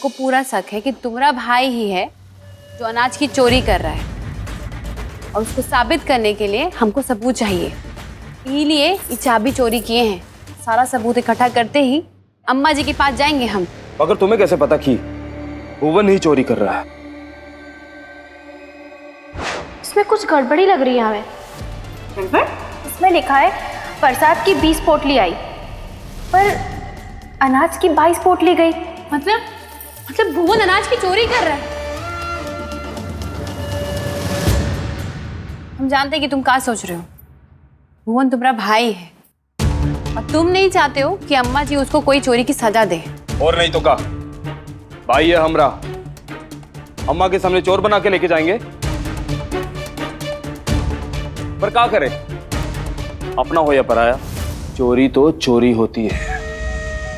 हमको पूरा शक है कि तुम्हारा भाई ही है जो अनाज की चोरी कर रहा है, और उसको साबित करने के लिए हमको सबूत चाहिए। इसीलिए ये चाबी चोरी किए हैं। सारा सबूत इकट्ठा करते ही अम्मा जी के पास जाएंगे हम। मगर तुम्हें कैसे पता कि भुवन ही चोरी कर रहा है? इसमें कुछ गड़बड़ी लग रही है हमें। गड़बड़? इसमें लिखा है प्रसाद की 20 पोटली आई, पर अनाज की 22 पोटली गई। मतलब भुवन अनाज की चोरी कर रहा है। हम जानते हैं कि तुम क्या सोच रहे हो। भुवन तुम्हारा भाई है और तुम नहीं चाहते हो कि अम्मा जी उसको कोई चोरी की सजा दे। और नहीं तो क्या, भाई है हमरा। अम्मा के सामने चोर बना के लेके जाएंगे? पर क्या करे, अपना हो या पराया, चोरी तो चोरी होती है।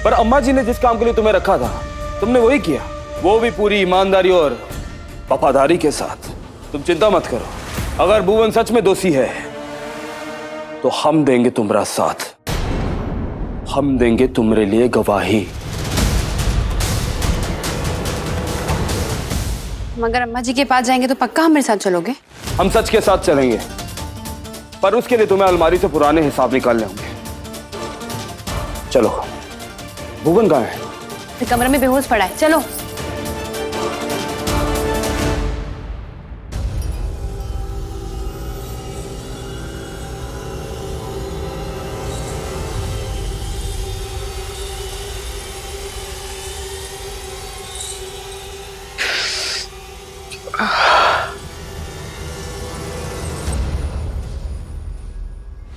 पर अम्मा जी ने जिस काम के लिए तुम्हें रखा था तुमने वही किया, वो भी पूरी ईमानदारी और वफादारी के साथ। तुम चिंता मत करो, अगर भुवन सच में दोषी है तो हम देंगे तुम्हारा साथ, हम देंगे तुम्हारे लिए गवाही। मगर अम्मा जी के पास जाएंगे तो पक्का हम मेरे साथ चलोगे? हम सच के साथ चलेंगे, पर उसके लिए तुम्हें अलमारी से पुराने हिसाब निकालने होंगे। चलो, भुवन कहाँ है? कमरे में बेहोश पड़ा है, चलो।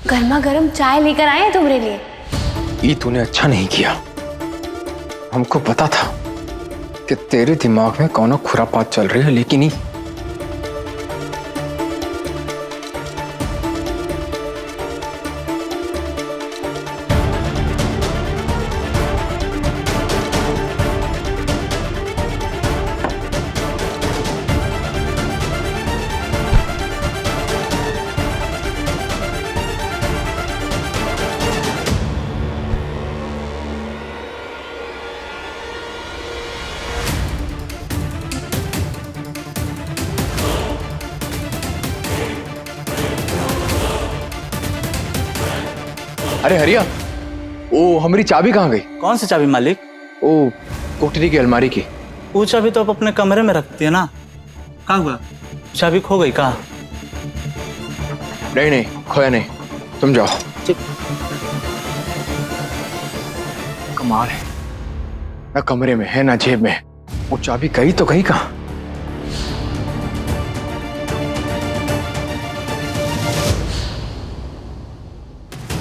गर्मा गर्म चाय लेकर आए हैं तुम्हारे लिए। ये तूने अच्छा नहीं किया। हमको पता था कि तेरे दिमाग में कौन खुरापात चल रही है, लेकिन ये अरे हरिया, ओ हमारी चाबी कहाँ गई? कौन सी चाबी मालिक? ओ कोठरी की अलमारी की। वो चाबी तो आप अपने कमरे में रखती है ना। कहाँ हुआ? चाबी खो गई कहाँ? नहीं नहीं, खोया नहीं, तुम जाओ। कमाल है, ना कमरे में है ना जेब में। वो चाबी गई तो गई कहाँ?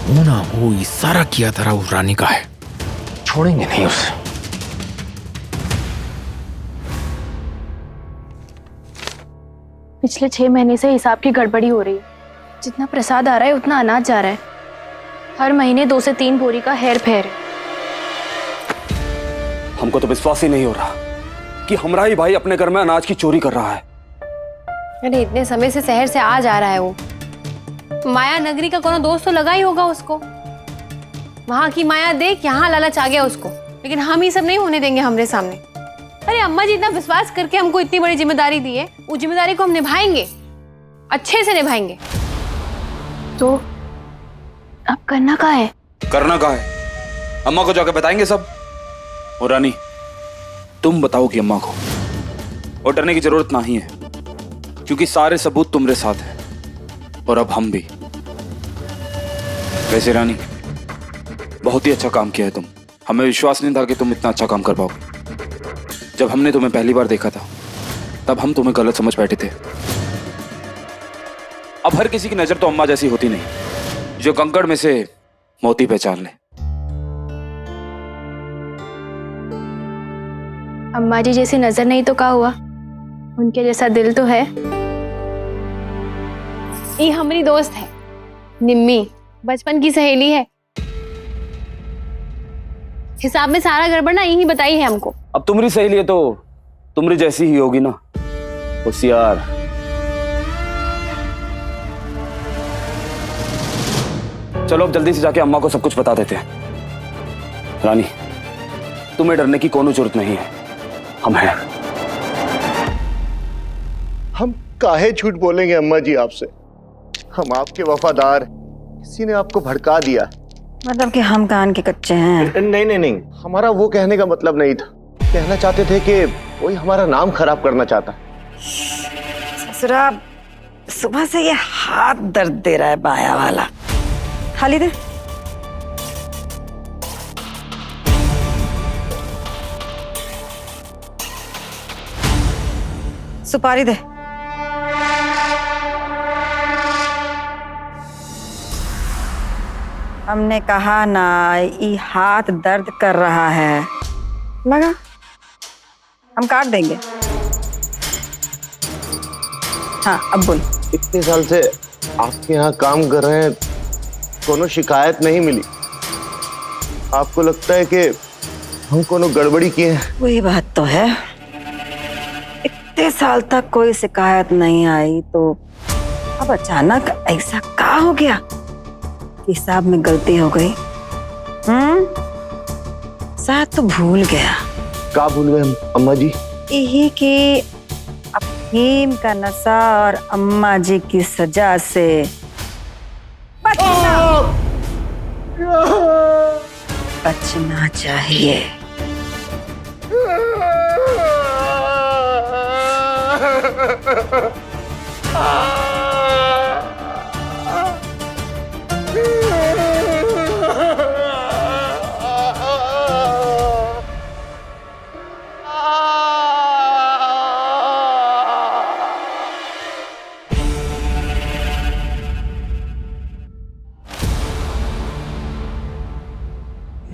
होना वो इशारा किया था उस रानी का है, छोड़ेंगे नहीं उसे। पिछले 6 महीने से हिसाब की गड़बड़ी हो रही है। जितना प्रसाद आ रहा है उतना अनाज जा रहा है। हर महीने 2 से 3 बोरी का हेर फेर है। हमको तो विश्वास ही नहीं हो रहा कि हमारा ही भाई अपने घर में अनाज की चोरी कर रहा है। अरे इतने समय से शहर से आ जा रहा है वो। माया नगरी का कोनो दोस्त तो लगा ही होगा उसको। वहां की माया देख यहाँ लालच आ गया उसको, लेकिन हम ही सब नहीं होने देंगे हमरे सामने। अरे अम्मा जी इतना विश्वास करके हमको इतनी बड़ी जिम्मेदारी दी है, वो जिम्मेदारी को हम निभाएंगे, अच्छे से निभाएंगे। तो अब करना क्या है? करना क्या है? अम्मा को जाकर बताएंगे सब। और रानी, तुम बताओ कि अम्मा को। और डरने की जरूरत नहीं है, क्योंकि सारे सबूत तुम्हारे साथ हैं, और अब हम भी। वैसे रानी, बहुत ही अच्छा काम किया है तुम। हमें विश्वास नहीं था कि तुम इतना अच्छा काम कर पाओगे। जब हमने तुम्हें पहली बार देखा था तब हम तुम्हें गलत समझ बैठे थे। अब हर किसी की नजर तो अम्मा जैसी होती नहीं, जो कंकड़ में से मोती पहचान ले। अम्मा जी जैसी नजर नहीं तो क्या हुआ, उनके जैसा दिल तो है। ये हमारी दोस्त है निम्मी, बचपन की सहेली है। हिसाब में सारा गड़बड़ ना यही बताई है हमको। अब तुम्हारी सहेली है तो तुम्हारी जैसी ही होगी ना, होशियार। चलो अब जल्दी से जाके अम्मा को सब कुछ बता देते हैं। रानी, तुम्हें डरने की कोई जरूरत नहीं है। हम हैं। हम काहे झूठ बोलेंगे अम्मा जी आपसे? हम आपके वफादार हैं। किसी ने आपको भड़का दिया। मतलब कि हम कान के कच्चे हैं। नहीं नहीं नहीं, हमारा वो कहने का मतलब नहीं था। कहना चाहते थे कि कोई हमारा नाम खराब करना चाहता। ससुरा, सुबह से ये हाथ दर्द दे रहा है बाया वाला। थाली दे। सुपारी दे। हमने कहा ना, ये हाथ दर्द कर रहा है। लगा, हम काट देंगे। हाँ, अब बोल। इतने साल से आपके यहाँ काम कर रहे हैं, कोनो शिकायत नहीं मिली। आपको लगता है कि हम कोनो गड़बड़ी किए हैं? वही बात तो है। इतने साल तक कोई शिकायत नहीं आई, तो अब अचानक ऐसा क्या हो गया? हिसाब में गलती हो गई। शायद तो भूल गया। क्या भूल गए अम्मा जी? यही कि अफीम का नशा और अम्मा जी की सजा से बचना चाहिए।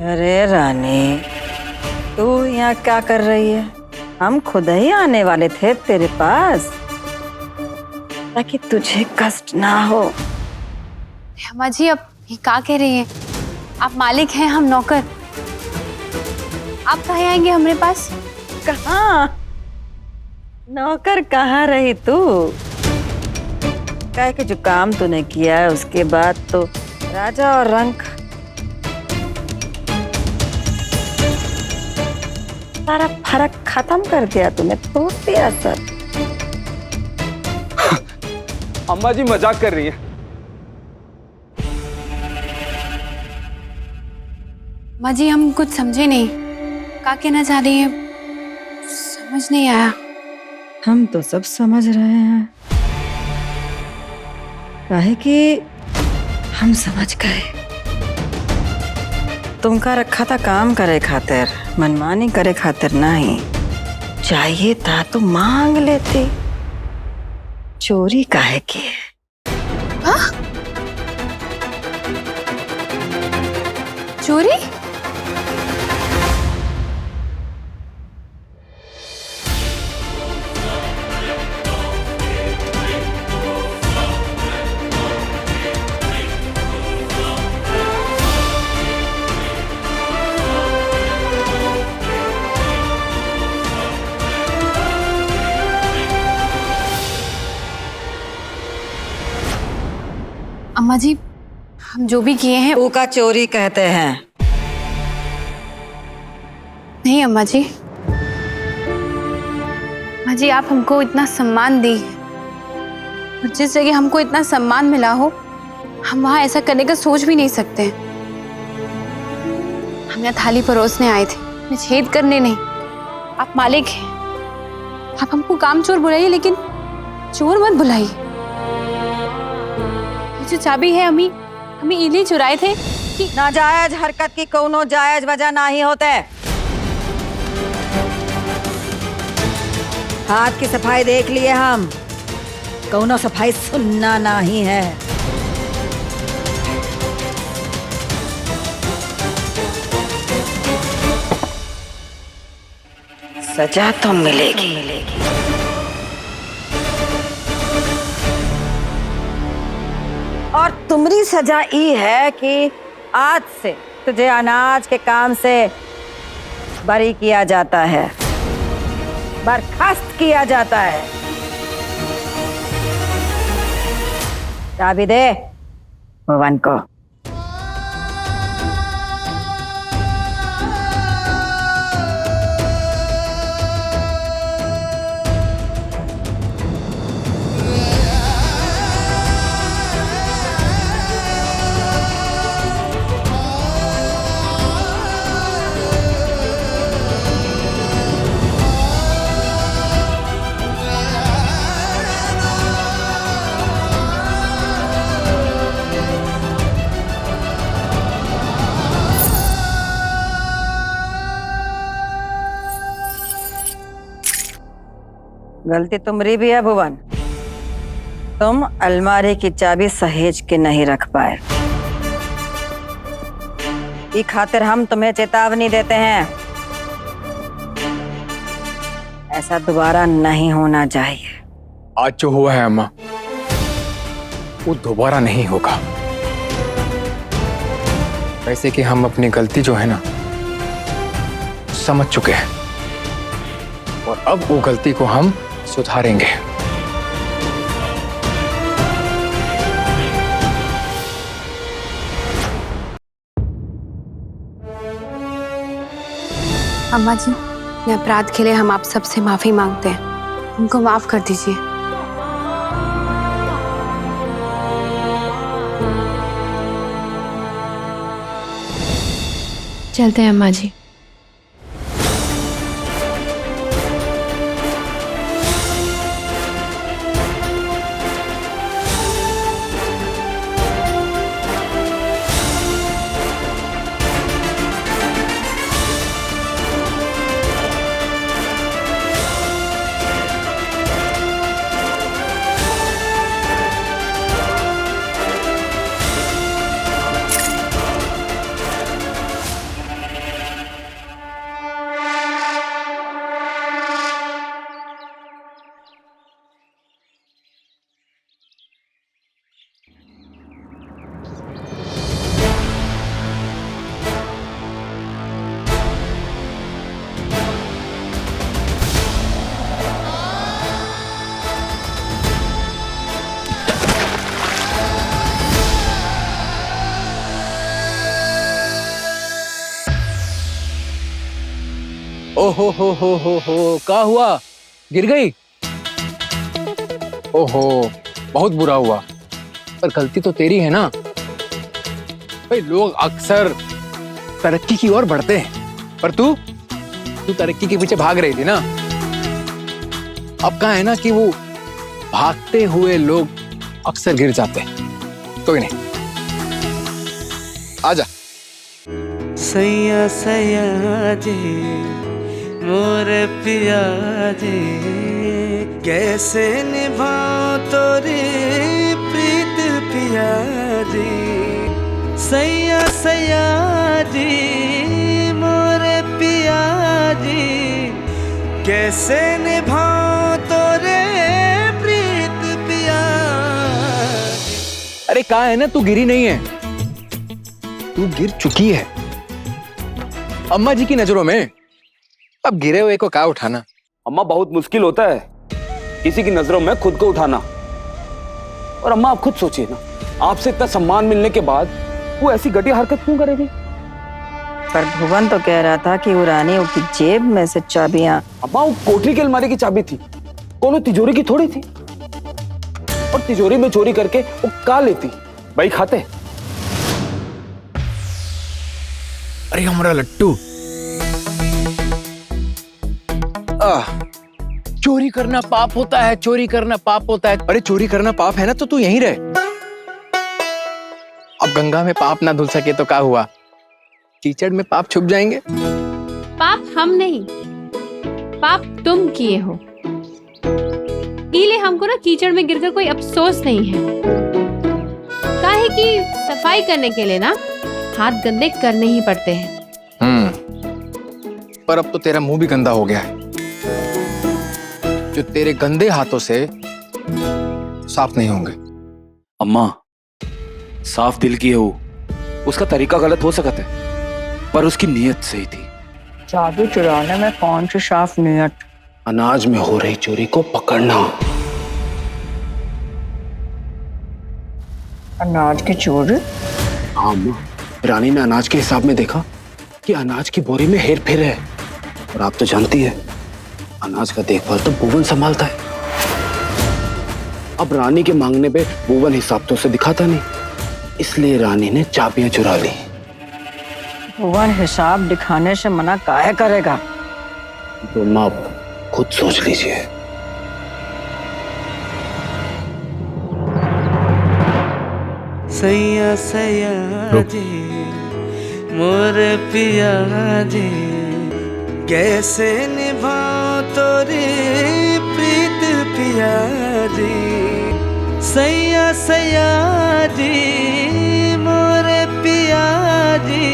अरे रानी, तू यहाँ क्या कर रही है? हम खुद ही आने वाले थे तेरे पास, ताकि तुझे कष्ट ना हो। अम्मा जी, अब ये क्या कह रही हैं? आप मालिक हैं, हम नौकर। आप कहाँ आएंगे हमारे पास? कहाँ नौकर कहाँ रही तू? काहे कि जो काम तूने किया है उसके बाद तो राजा और रंक सारा फर्क खत्म कर दिया तूने, तोड़ दिया सब। अम्मा जी मजाक कर रही है। अम्मा जी, हम कुछ समझे नहीं। क्या कहना चाह रही हैं? समझ नहीं आया। हम तो सब समझ रहे हैं, काहे कि हम समझ गए। तुमका रखा था काम करे खातिर, मनमानी करे खातिर नहीं। चाहिए था तो मांग लेते, चोरी काहे की? चोरी? अम्मा जी, हम जो भी किए हैं। ऊ का चोरी कहते हैं। नहीं अम्मा जी, अम्मा जी, आप हमको इतना सम्मान दी और जिस जगह हमको इतना सम्मान मिला हो, हम वहां ऐसा करने का सोच भी नहीं सकते। हम यहाँ थाली परोसने आए थे, छेद करने नहीं। आप मालिक हैं, आप हमको काम चोर बुलाइए, लेकिन चोर मत बुलाइए। जो चाबी है हमें इली चुराए थे कि नाजायज हरकत की कोनो जायज वजह नहीं होते। हाथ की सफाई देख लिए हम, कोनो सफाई सुनना नहीं है। सजा तो मिलेगी। और तुम्हारी सजा ये है कि आज से तुझे अनाज के काम से बरी किया जाता है, बर्खास्त किया जाता है। चाबी दे भवन को। गलती तुम्हारी भी है भुवन। तुम अलमारी की चाबी सहेज के नहीं रख पाए। ई खातिर हम तुम्हें चेतावनी देते हैं, ऐसा दोबारा नहीं होना चाहिए। आज जो हुआ है अम्मा, वो दोबारा नहीं होगा। वैसे कि हम अपनी गलती जो है ना समझ चुके हैं, और अब वो गलती को हम सुधारेंगे। अम्मा जी, ये अपराध के लिए हम आप सबसे माफी मांगते हैं। हमको माफ कर दीजिए। चलते हैं अम्मा जी। ओहो हो क्या हुआ? गिर गई? ओहो, बहुत बुरा हुआ। पर गलती तो तेरी है ना भाई। लोग अक्सर तरक्की की ओर बढ़ते हैं, पर तू तरक्की के पीछे भाग रही थी ना। अब कहा है ना कि वो भागते हुए लोग अक्सर गिर जाते हैं। कोई नहीं, आजा। सैया सैया जी मोरे पिया जी, कैसे निभाओ तोरी प्रीत पिया जी। सैया सैया जी मोरे पिया जी, कैसे निभाओ तोरे प्रीत पिया जी। अरे कहा है ना तू गिरी नहीं है, तू गिर चुकी है अम्मा जी की नजरों में। अब गिरे हुए को क्या उठाना? अम्मा, बहुत मुश्किल होता है किसी की नजरों में खुद को उठाना। और अम्मा, आप खुद सोचिए ना, आपसे इतना सम्मान मिलने के बाद वो ऐसी घटिया हरकत क्यों करेगी? पर भुवन तो कह रहा था कि वो रानी की जेब में से चाबियां। अम्मा, वो कोठरी की अलमारी की चाबी थी, कोनो तिजोरी की थोड़ी थी। और तिजोरी में चोरी करके वो का लेती भाई खाते। अरे हमारा लट्टू, चोरी करना पाप होता है, चोरी करना पाप होता है। अरे चोरी करना पाप है ना, तो तू यहीं रह। अब गंगा में पाप ना धुल सके तो क्या हुआ, कीचड़ में पाप छुप जाएंगे। पाप हम नहीं, पाप तुम किए हो। इले हमको ना कीचड़ में गिरकर कोई अफसोस नहीं है। काहे कि सफाई करने के लिए ना हाथ गंदे करने ही पड़ते हैं। पर अब तो तेरा मुंह भी गंदा हो गया है, जो तेरे गंदे हाथों से साफ नहीं होंगे। अम्मा, साफ दिल की है वो, उसका तरीका गलत हो सकता है, पर उसकी नीयत सही थी। चाबी चुराने में कौन सी साफ नीयत? अनाज में हो रही चोरी को पकड़ना। अनाज की चोरी? हाँ अम्मा, रानी ने अनाज के हिसाब में देखा कि अनाज की बोरी में हेर फेर है। और आप तो जानती है, अनाज का देखभाल तो भुवन संभालता है। अब रानी के मांगने पे भुवन हिसाब तो उसे दिखाता नहीं, इसलिए रानी ने चाबियां चुरा ली। भुवन हिसाब दिखाने से मना काहे करेगा? तो माँ खुद सोच लीजिए। सैया सैया जी मोरे पिया जी, कैसे निभाओ तोरी प्रीत सैया जी मोरे पिया जी,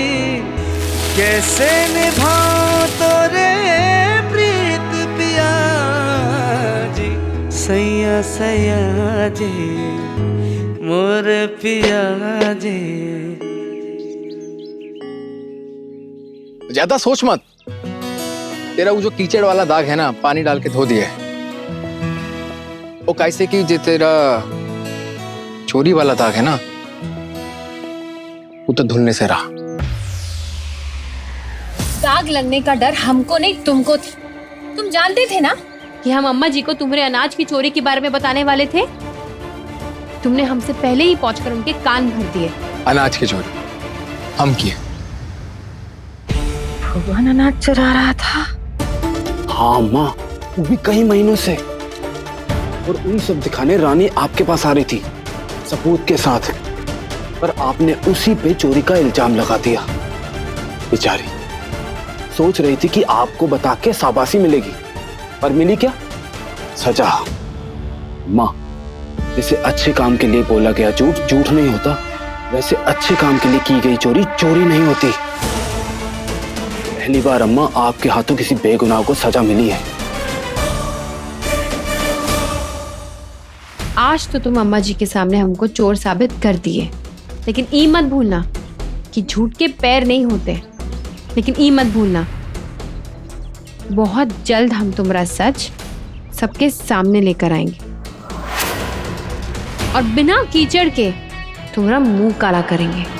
कैसे निभाऊं तोरे प्रीत पिया जी, सैया सैया जी मोरे पिया जी। ज्यादा सोच मत, तेरा वो जो कीचड़ वाला दाग है ना, पानी डाल के धो दिए। वो कैसे कि जो तेरा चोरी वाला दाग है ना, वो तो धुलने से रहा। दाग लगने का डर हमको नहीं तुमको था। तुम जानते थे ना कि हम अम्मा जी को तुम्हारे अनाज की चोरी के बारे में बताने वाले थे। तुमने हमसे पहले ही पहुंचकर उनके कान भर दिए। अनाज की चोरी हम किए। भुवन अनाज चुरा रहा था। हाँ माँ, वो भी कई महीनों से। और उन सब दिखाने रानी आपके पास आ रही थी सबूत के साथ, पर आपने उसी पे चोरी का इल्जाम लगा दिया। बेचारी सोच रही थी कि आपको बता के शाबाशी मिलेगी, पर मिली क्या? सजा। माँ, जैसे अच्छे काम के लिए बोला गया झूठ झूठ नहीं होता, वैसे अच्छे काम के लिए की गई चोरी चोरी नहीं होती। पहली बार अम्मा आपके हाथों किसी बेगुनाह को सजा मिली है। आज तो तुम अम्मा जी के सामने हमको चोर साबित कर दिए, लेकिन ई मत भूलना कि झूठ के पैर नहीं होते। लेकिन ई मत भूलना, बहुत जल्द हम तुम्हारा सच सबके सामने लेकर आएंगे और बिना कीचड़ के तुम्हारा मुंह काला करेंगे।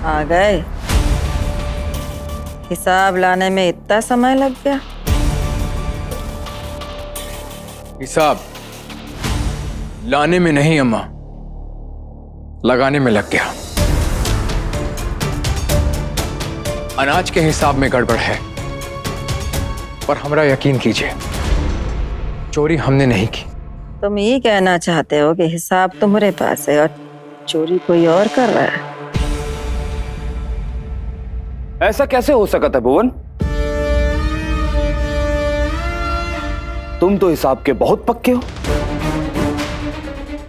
आ गए। हिसाब लाने में इतना समय लग गया। हिसाब लाने में नहीं अम्मा, लगाने में लग गया। अनाज के हिसाब में गड़बड़ है, पर हमरा यकीन कीजिए, चोरी हमने नहीं की। तुम ये कहना चाहते हो कि हिसाब तुम्हारे पास है और चोरी कोई और कर रहा है? ऐसा कैसे हो सकता है भुवन? तुम तो हिसाब के बहुत पक्के हो।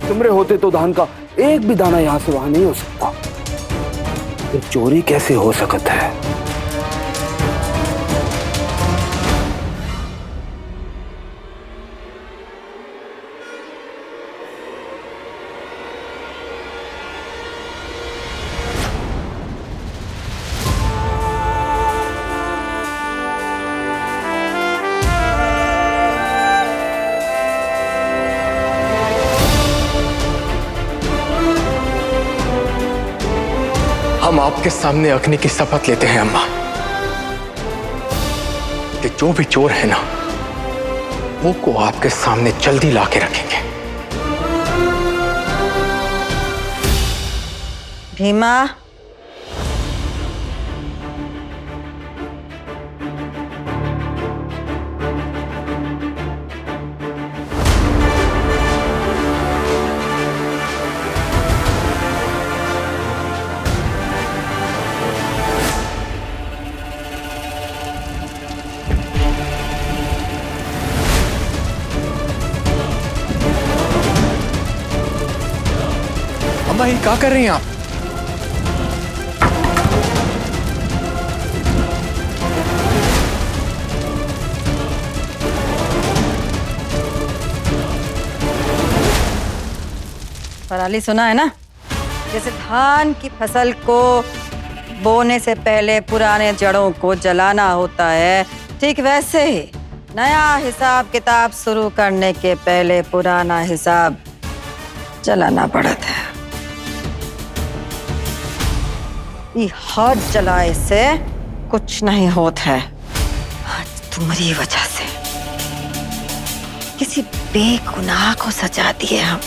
तुमरे होते तो धान का एक भी दाना यहां से वहां नहीं हो सकता। फिर चोरी कैसे हो सकता है? हम आपके सामने अग्नि की शपथ लेते हैं अम्मा कि जो भी चोर है ना, वो को आपके सामने जल्दी लाके रखेंगे। भीमा, अम्मा ये क्या कर रही हैं आप? पराली सुना है ना? जैसे धान की फसल को बोने से पहले पुराने जड़ों को जलाना होता है, ठीक वैसे ही नया हिसाब किताब शुरू करने के पहले पुराना हिसाब जलाना पड़ता है। ये हाथ जलाए से कुछ नहीं होता है। आज तुम्हारी वजह से किसी बेगुनाह को सजा दिए हम।